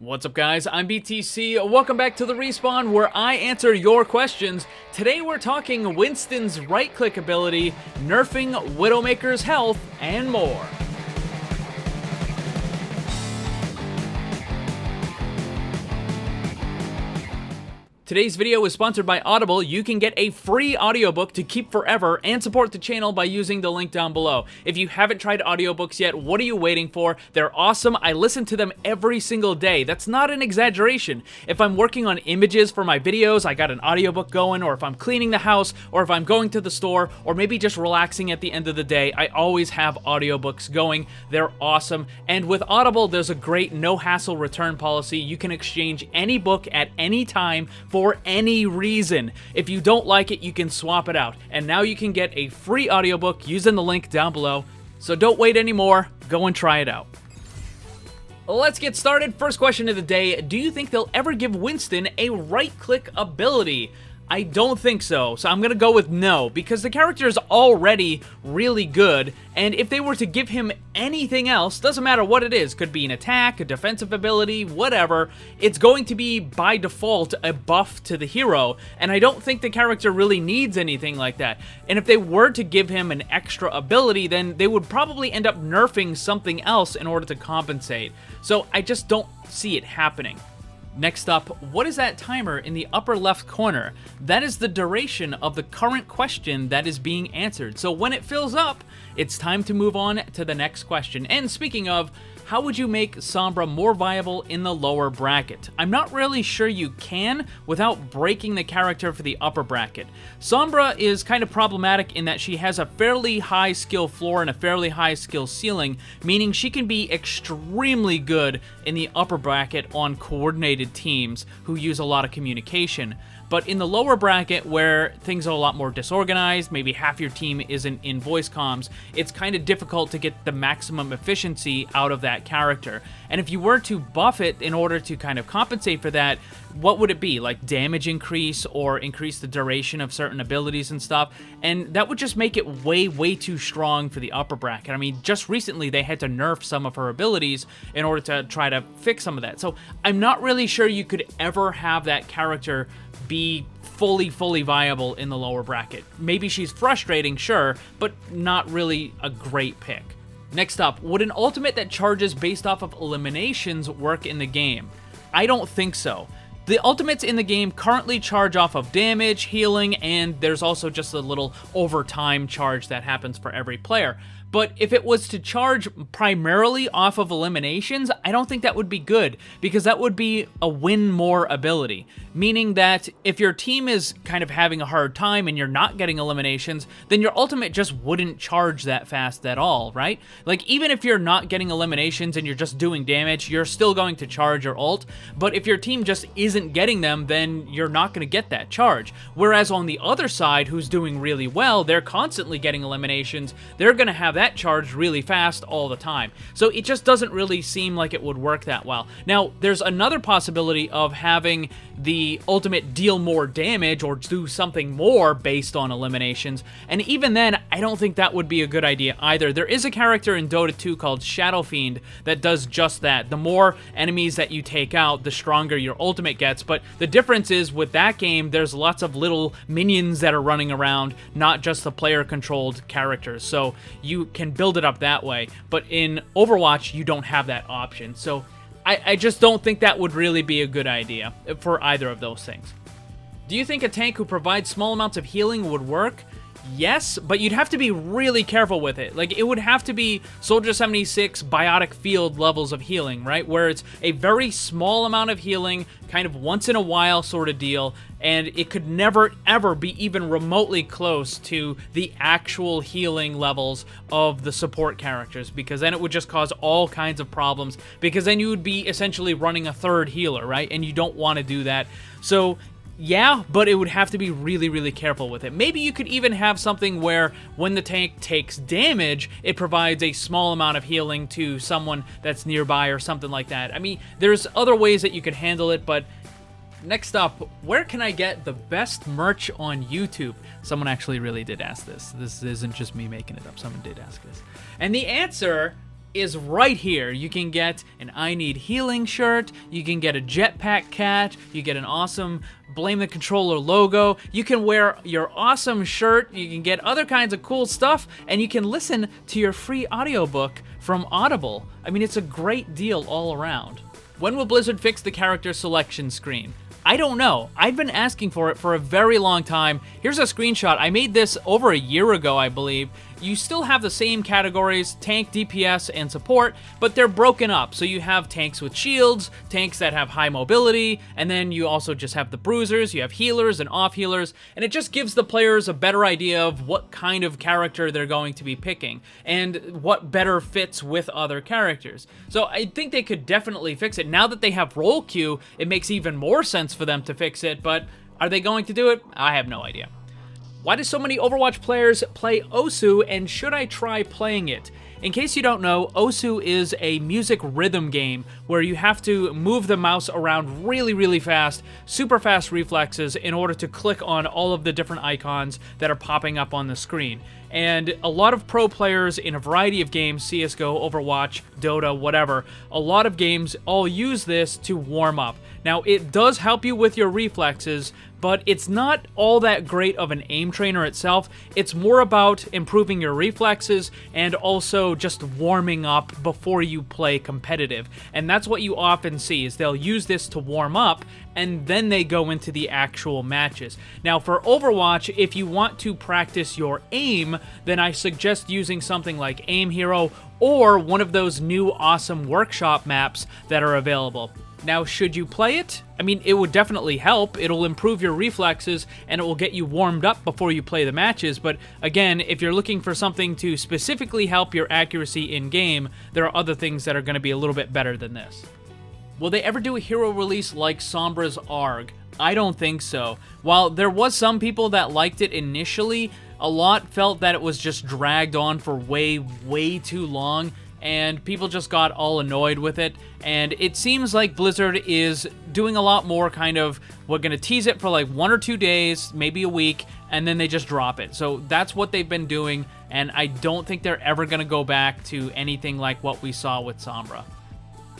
What's up guys, I'm BTC, welcome back to the Respawn where I answer your questions. Today we're talking Winston's right-click ability, nerfing Widowmaker's health, and more. Today's video is sponsored by Audible. You can get a free audiobook to keep forever and support the channel by using the link down below. If you haven't tried audiobooks yet, what are you waiting for? They're awesome. I listen to them every single day. That's not an exaggeration. If I'm working on images for my videos, I got an audiobook going, or if I'm cleaning the house, or if I'm going to the store, or maybe just relaxing at the end of the day, I always have audiobooks going. They're awesome. And with Audible, there's a great no-hassle return policy. You can exchange any book at any time for any reason. If you don't like it, you can swap it out. And now you can get a free audiobook using the link down below. So don't wait anymore, go and try it out. Let's get started. First question of the day, do you think they'll ever give Winston a right-click ability? I don't think so, so I'm gonna go with no, because the character is already really good, and if they were to give him anything else, doesn't matter what it is, could be an attack, a defensive ability, whatever, it's going to be by default a buff to the hero, and I don't think the character really needs anything like that. And if they were to give him an extra ability, then they would probably end up nerfing something else in order to compensate. So I just don't see it happening. Next up, what is that timer in the upper left corner? That is the duration of the current question that is being answered. So when it fills up, it's time to move on to the next question. And speaking of, how would you make Sombra more viable in the lower bracket? I'm not really sure you can without breaking the character for the upper bracket. Sombra is kind of problematic in that she has a fairly high skill floor and a fairly high skill ceiling, meaning she can be extremely good in the upper bracket on coordinated teams who use a lot of communication. But in the lower bracket, where things are a lot more disorganized, maybe half your team isn't in voice comms, it's kind of difficult to get the maximum efficiency out of that character. And if you were to buff it in order to kind of compensate for that, what would it be? Like damage increase or increase the duration of certain abilities and stuff? And that would just make it way too strong for the upper bracket. I mean, just recently they had to nerf some of her abilities in order to try to fix some of that. So I'm not really sure you could ever have that character be fully viable in the lower bracket. Maybe she's frustrating, sure, but not really a great pick. Next up, would an ultimate that charges based off of eliminations work in the game? I don't think so. The ultimates in the game currently charge off of damage, healing, and there's also just a little overtime charge that happens for every player. But if it was to charge primarily off of eliminations, I don't think that would be good, because that would be a win more ability. Meaning that if your team is kind of having a hard time and you're not getting eliminations, then your ultimate just wouldn't charge that fast at all, right? Like, even if you're not getting eliminations and you're just doing damage, you're still going to charge your ult. But if your team just isn't getting them, then you're not going to get that charge. Whereas on the other side, who's doing really well, they're constantly getting eliminations, they're going to have that charge really fast all the time. So it just doesn't really seem like it would work that well. Now, there's another possibility of having the ultimate deal more damage or do something more based on eliminations, and even then, I don't think that would be a good idea either. There is a character in Dota 2 called Shadow Fiend that does just that. The more enemies that you take out, the stronger your ultimate gets, but the difference is with that game, there's lots of little minions that are running around, not just the player-controlled characters, so you can build it up that way. But in Overwatch, you don't have that option, so I just don't think that would really be a good idea for either of those things. Do you think a tank who provides small amounts of healing would work? Yes, but you'd have to be really careful with it. Like, it would have to be Soldier 76 Biotic Field levels of healing, right? Where it's a very small amount of healing, kind of once in a while sort of deal, and it could never, ever be even remotely close to the actual healing levels of the support characters, because then it would just cause all kinds of problems, because then you would be essentially running a third healer, right? And you don't want to do that. So yeah, but it would have to be really careful with it. Maybe you could even have something where when the tank takes damage, it provides a small amount of healing to someone that's nearby or something like that. I mean, there's other ways that you could handle it, but next up, where can I get the best merch on YouTube? Someone actually really did ask this. This isn't just me making it up. Someone did ask this. And the answer is right here. You can get an I Need Healing shirt, you can get a jetpack cat, you get an awesome Blame the Controller logo, you can wear your awesome shirt, you can get other kinds of cool stuff, and you can listen to your free audiobook from Audible. I mean, it's a great deal all around. When will Blizzard fix the character selection screen? I don't know. I've been asking for it for a very long time. Here's a screenshot. I made this over a year ago, I believe. You still have the same categories, tank, DPS, and support, but they're broken up. So you have tanks with shields, tanks that have high mobility, and then you also just have the bruisers, you have healers and off-healers, and it just gives the players a better idea of what kind of character they're going to be picking, and what better fits with other characters. So I think they could definitely fix it. Now that they have role queue, it makes even more sense for them to fix it, but are they going to do it? I have no idea. Why do so many Overwatch players play Osu, and should I try playing it? In case you don't know, Osu is a music rhythm game where you have to move the mouse around really fast, super fast reflexes in order to click on all of the different icons that are popping up on the screen. And a lot of pro players in a variety of games, CSGO, Overwatch, Dota, whatever, a lot of games all use this to warm up. Now, it does help you with your reflexes, but it's not all that great of an aim trainer itself. It's more about improving your reflexes and also just warming up before you play competitive. And that's what you often see, is they'll use this to warm up and then they go into the actual matches. Now for Overwatch, if you want to practice your aim, then I suggest using something like Aim Hero or one of those new awesome workshop maps that are available. Now, should you play it? I mean, it would definitely help. It'll improve your reflexes, and it will get you warmed up before you play the matches. But again, if you're looking for something to specifically help your accuracy in-game, there are other things that are going to be a little bit better than this. Will they ever do a hero release like Sombra's ARG? I don't think so. While there was some people that liked it initially, a lot felt that it was just dragged on for way too long, and people just got all annoyed with it. And it seems like Blizzard is doing a lot more kind of, we're going to tease it for like 1 or 2 days, maybe a week, and then they just drop it. So that's what they've been doing, and I don't think they're ever going to go back to anything like what we saw with Sombra.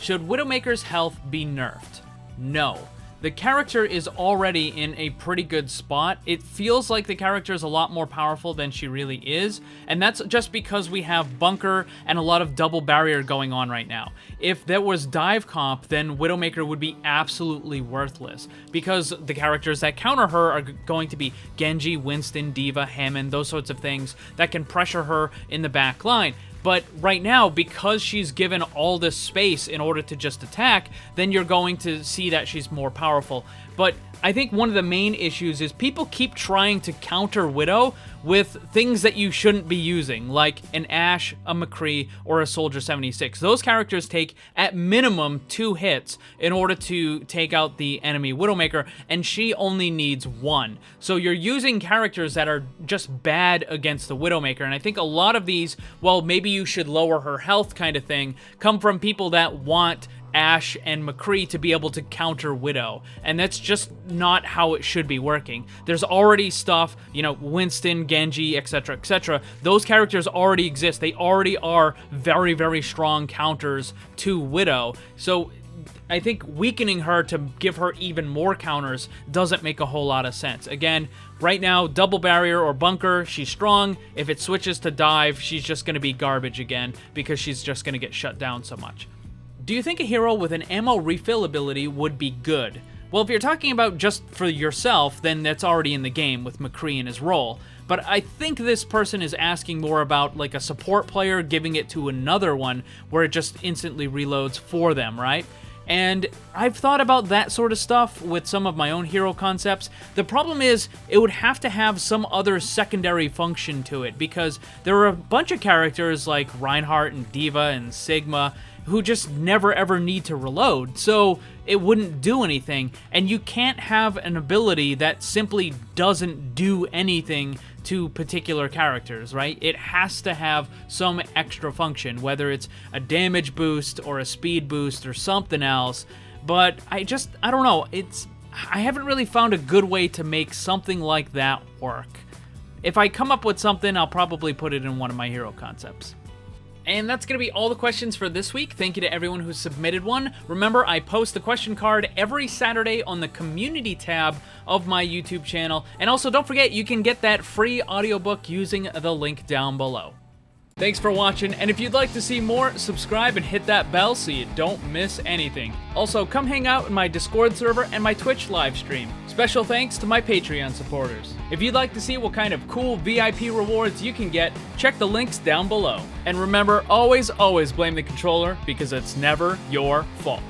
Should Widowmaker's health be nerfed? No. The character is already in a pretty good spot. It feels like the character is a lot more powerful than she really is, and that's just because we have Bunker and a lot of double barrier going on right now. If there was dive comp, then Widowmaker would be absolutely worthless, because the characters that counter her are going to be Genji, Winston, Diva, Hammond, those sorts of things that can pressure her in the back line. But right now, because she's given all this space in order to just attack, then you're going to see that she's more powerful. But I think one of the main issues is people keep trying to counter Widow with things that you shouldn't be using, like an Ashe, a McCree, or a Soldier 76. Those characters take, at minimum, 2 hits in order to take out the enemy Widowmaker, and she only needs 1. So you're using characters that are just bad against the Widowmaker, and I think a lot of these, well, maybe you should lower her health kind of thing, come from people that want Ashe and McCree to be able to counter Widow, and that's just not how it should be working. There's already stuff, you know, Winston, Genji, etc, etc. Those characters already exist. They already are very strong counters to Widow, so I think weakening her to give her even more counters doesn't make a whole lot of sense. Again, right now, double barrier or bunker, she's strong. If it switches to dive, she's just going to be garbage again because she's just going to get shut down so much. Do you think a hero with an ammo refill ability would be good? Well, if you're talking about just for yourself, then that's already in the game with McCree and his role. But I think this person is asking more about like a support player giving it to another one where it just instantly reloads for them, right? And I've thought about that sort of stuff with some of my own hero concepts. The problem is it would have to have some other secondary function to it, because there are a bunch of characters like Reinhardt and Diva and Sigma who just never ever need to reload, so it wouldn't do anything. And you can't have an ability that simply doesn't do anything to particular characters, right? It has to have some extra function, whether it's a damage boost or a speed boost or something else. But I don't know, I haven't really found a good way to make something like that work. If I come up with something, I'll probably put it in one of my hero concepts. And that's going to be all the questions for this week. Thank you to everyone who submitted one. Remember, I post the question card every Saturday on the community tab of my YouTube channel. And also, don't forget, you can get that free audiobook using the link down below. Thanks for watching, and if you'd like to see more, subscribe and hit that bell so you don't miss anything. Also, come hang out in my Discord server and my Twitch live stream. Special thanks to my Patreon supporters. If you'd like to see what kind of cool VIP rewards you can get, check the links down below. And remember, always blame the controller, because it's never your fault.